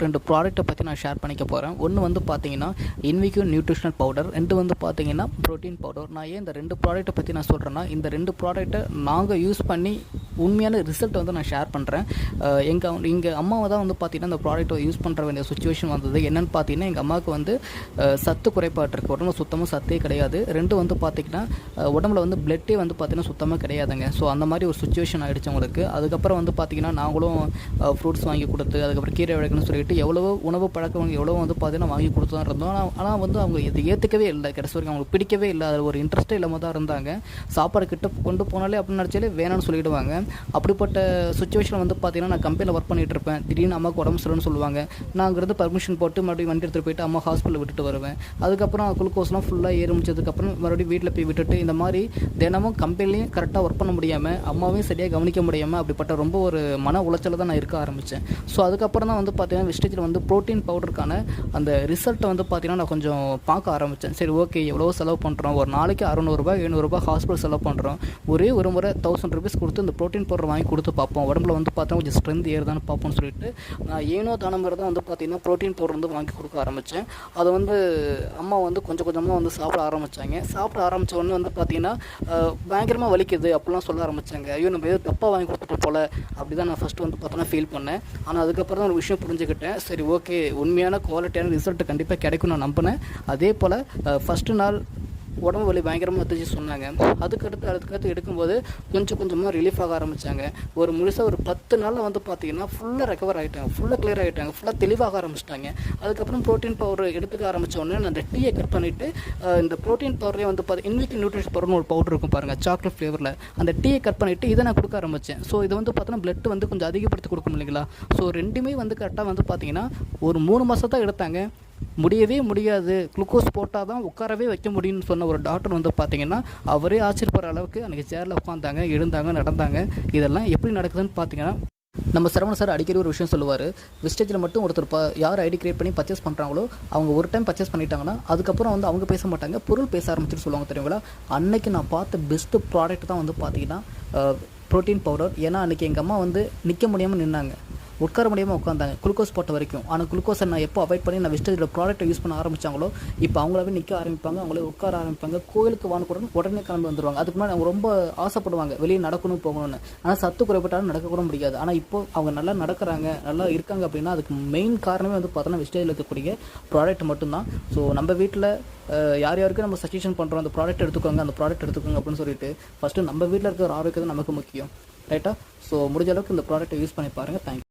2 ப்ராடக்ட்டை பற்றி நான் ஷேர் பண்ணிக்க போகிறேன். ஒன்று வந்து பார்த்தீங்கன்னா இன்விக்யூ நியூட்ரிஷனல் பவுடர், 2 வந்து பார்த்தீங்கன்னா ப்ரோட்டீன் பவுடர். நான் ஏன் இந்த 2 ப்ராடக்ட்டை பற்றி நான் சொல்கிறேன்னா, இந்த 2 ப்ராடக்ட்டை நாங்கள் யூஸ் பண்ணி உண்மையான ரிசல்ட் வந்து நான் ஷேர் பண்ணுறேன். எங்கள் அம்மாவை தான் வந்து பார்த்தீங்கன்னா இந்த ப்ராடக்ட்டை யூஸ் பண்ணுற வேண்டிய சுச்சுவேஷன் வந்தது. என்னென்னு பார்த்தீங்கன்னா, எங்கள் அம்மாவுக்கு வந்து சத்து குறைபாடு இருக்குது. உடம்புல சுத்தமாக சத்தே கிடையாது. 2 வந்து பார்த்தீங்கன்னா உடம்புல வந்து பிளட்டே வந்து பார்த்தீங்கன்னா சுத்தமாக கிடையாதுங்க. ஸோ அந்த மாதிரி ஒரு சுச்சுவேஷன் ஆகிடுச்சு அவங்களுக்கு. அதுக்கப்புறம் வந்து பார்த்தீங்கன்னா நாங்களும் ஃப்ரூட்ஸ் வாங்கி கொடுத்து, அதுக்கப்புறம் கீரை வகைகள்னு சொல்லிட்டு எவ்வளவோ உணவு பழக்கம் எவ்வளோ வந்து பார்த்தீங்கன்னா வாங்கி கொடுத்து தான் இருந்தோம். ஆனால் வந்து அவங்க இதை ஏற்றுக்கவே இல்லை. கடைசி வரைக்கும் அவங்களுக்கு பிடிக்கவே இல்லை. அது ஒரு இன்ட்ரெஸ்ட்டே இல்லாமல் தான் இருந்தாங்க. சாப்பாடு கிட்ட கொண்டு போனாலே அப்படின்னு நினச்சாலே வேணான்னு சொல்லிவிடுவாங்க. அப்படிப்பட்ட சுச்சுவேஷனில் வந்து பார்த்தீங்கன்னா நான் கம்பெனியில் ஒர்க் பண்ணிகிட்டு இருப்பேன். திடீர்னு அம்மாவுக்கு உடம்பு சரியில்லைன்னு சொல்லுவாங்க. நான் அங்கேருந்து பர்மிஷன் போட்டு மறுபடியும் வண்டி எடுத்துகிட்டு போயிட்டு அம்மா ஹாஸ்பிட்டலில் விட்டுட்டு வருவேன். அதுக்கப்புறம் குளுக்கோஸ்லாம் ஃபுல்லாக ஏறி முடிச்சதுக்கப்புறம் மறுபடியும் வீட்டில் போய் விட்டுட்டு இந்த மாதிரி தினமும் கம்பெனிலையும் கரெக்டாக ஒர்க் பண்ண முடியாமல், அம்மாவையும் சரியாக கவனிக்க முடியாமல், அப்படிப்பட்ட ரொம்ப ஒரு மன உளைச்சல தான் நான் இருக்க ஆரம்பித்தேன். ஸோ அதுக்கப்புறம் தான் வந்து பார்த்தீங்கன்னா விஸ்டேஜில் வந்து ப்ரோட்டீன் பவுடருக்கான அந்த ரிசல்ட்டை வந்து பார்த்தீங்கன்னா நான் கொஞ்சம் பார்க்க ஆரம்பித்தேன். சரி, ஓகே, எவ்வளோ செலவு பண்ணுறோம், ஒரு நாளைக்கு 600 700 ஹாஸ்பிட்டல் செலவு பண்ணுறோம். ஒரே ஒரு முறை 1000 rupees கொடுத்து இந்த ப்ரோட்டீன் பவுடர் வாங்கி கொடுத்து பார்ப்போம், உடம்புல வந்து பார்த்தா கொஞ்சம் ஸ்ட்ரென்த் ஏறுதான்னு பார்ப்போம்னு சொல்லிட்டு நான் ஏனோ தான மாதிரி தான் வந்து பார்த்தீங்கன்னா ப்ரோட்டீன் பவுடர் வந்து வாங்கி கொடுக்க ஆரம்பித்தேன். அதை வந்து அம்மா வந்து கொஞ்சம் கொஞ்சமாக வந்து சாப்பிட ஆரம்பித்தாங்க. சாப்பிட ஆரம்பித்த உடனே வந்து பார்த்தீங்கன்னா பயங்கரமாக வலிக்குது அப்படிலாம் சொல்ல ஆரம்பித்தாங்க. ஐயோ, நம்ம ஏதோ தப்பாக வாங்கி கொடுத்துட்டு போல அப்படி தான் நான் ஃபஸ்ட்டு வந்து பார்த்தோன்னா ஃபீல் பண்ணேன். ஆனால் அதுக்கப்புறம் தான் ஒரு விஷயம் புரிஞ்சுக்கிட்டேன். சரி, ஓகே, உண்மையான குவாலிட்டியான ரிசல்ட் கண்டிப்பாக கிடைக்கும் நான் நம்பினேன். அதே போல் ஃபஸ்ட்டு நாள் உடம்பு வலி பயங்கரமாக வந்துச்சு சொன்னாங்க. அதுக்கடுத்து எடுக்கும்போது கொஞ்சம் கொஞ்சமாக ரிலீஃப் ஆக ஆரம்பித்தாங்க. ஒரு முழுசாக ஒரு 10 நாளில் வந்து பார்த்தீங்கன்னா ஃபுல்லாக ரெக்கவர் ஆகிட்டாங்க, ஃபுல்லாக கிளியர் ஆகிட்டாங்க, ஃபுல்லாக தெளிவாக ஆரம்பிச்சிட்டாங்க. அதுக்கப்புறம் ப்ரோட்டீன் பவுடர் எடுத்துக்க ஆரம்பித்த உடனே நான் அந்த டீயை கட் பண்ணிவிட்டு இந்த ப்ரோட்டீன் பவுடரே வந்து இன்விக்யூ நியூட்ரிஷன் பவுடர்னு ஒரு பவுடர் இருக்கும் பாருங்கள், சாக்லேட் ஃப்ளேவரில். அந்த டீயை கட் பண்ணிவிட்டு இதை நான் கொடுக்க ஆரம்பித்தேன். ஸோ இது வந்து பார்த்தோன்னா பிளட் வந்து கொஞ்சம் அதிகப்படுத்தி கொடுக்கணும் இல்லைங்களா. ஸோ 2மே வந்து கரெக்டாக வந்து பார்த்தீங்கன்னா ஒரு 3 மாதம் தான் எடுத்தாங்க. முடியவே முடியாது, குளுக்கோஸ் போட்டால் தான் உட்காரவே வைக்க முடியும்னு சொன்ன ஒரு டாக்டர் வந்து பார்த்தீங்கன்னா அவரே ஆச்சரியப்படுற அளவுக்கு அன்றைக்கி சேரில் உட்காந்தாங்க, எழுந்தாங்க, நடந்தாங்க. இதெல்லாம் எப்படி நடக்குதுன்னு பார்த்தீங்கன்னா, நம்ம சரவண சார் அடிக்கடி ஒரு விஷயம் சொல்லுவார். விஸ்டேஜில் மட்டும் ஒருத்தர் யார் ஐடி கிரியேட் பண்ணி பர்ச்சேஸ் பண்ணுறாங்களோ அவங்க ஒரு டைம் பர்ச்சேஸ் பண்ணிட்டாங்கன்னா அதுக்கப்புறம் வந்து அவங்க பேச மாட்டாங்க, பொருள் பேச ஆரம்பிச்சுட்டு சொல்லுவாங்க தெரியுங்களா. அன்னைக்கு நான் பார்த்த பெஸ்ட்டு ப்ராடக்ட் தான் வந்து பார்த்தீங்கன்னா ப்ரோட்டீன் பவுடர். ஏன்னா அன்றைக்கி எங்கள் அம்மா வந்து நிற்க முடியாமல் நின்னாங்க, உட்கார முடியாமல் உட்காந்தாங்க குளுக்கோஸ் போட்ட வரைக்கும். ஆனால் குளுக்கோஸை நான் எப்போ அவாய்ட் பண்ணி நான் விஸ்டேஜில் ப்ராடக்ட்டை யூஸ் பண்ண ஆரம்பித்தாங்களோ இப்போ அவங்களாவே நிற்க ஆரம்பிப்பாங்க, அவங்களே உட்கார ஆரம்பிப்பாங்க. கோயிலுக்கு வாங்க உடனே கிளம்பி வந்துடுவாங்க. அதுக்கு முன்னாடி அவங்க ரொம்ப ஆசைப்படுவாங்க வெளியே நடக்கணும் போகணும்னு. ஆனால் சத்து குறைபட்டாலும் நடக்கக்கூட முடியாது. ஆனால் இப்போ அவங்க நல்லா நடக்கிறாங்க, நல்லா இருக்காங்க அப்படின்னா அதுக்கு மெயின் காரணமே வந்து பார்த்தோன்னா விஸ்டேஜில் இருக்கக்கூடிய ப்ராடக்ட் மட்டும்தான். ஸோ நம்ம வீட்டில் யார் யாருக்கு நம்ம சஜஷன் பண்ணுறோம், அந்த ப்ராடக்ட் எடுத்துக்கோங்க, அந்த ப்ராடக்ட் எடுத்துக்கோங்க அப்படின்னு சொல்லிட்டு ஃபஸ்ட்டு நம்ம வீட்டில் இருக்கிற ஆரோக்கியம் நமக்கு முக்கியம், ரைட்டா. ஸோ முடிஞ்ச அளவுக்கு இந்த ப்ராடக்ட்டை யூஸ் பண்ணி பாருங்கள். தேங்க்யூ.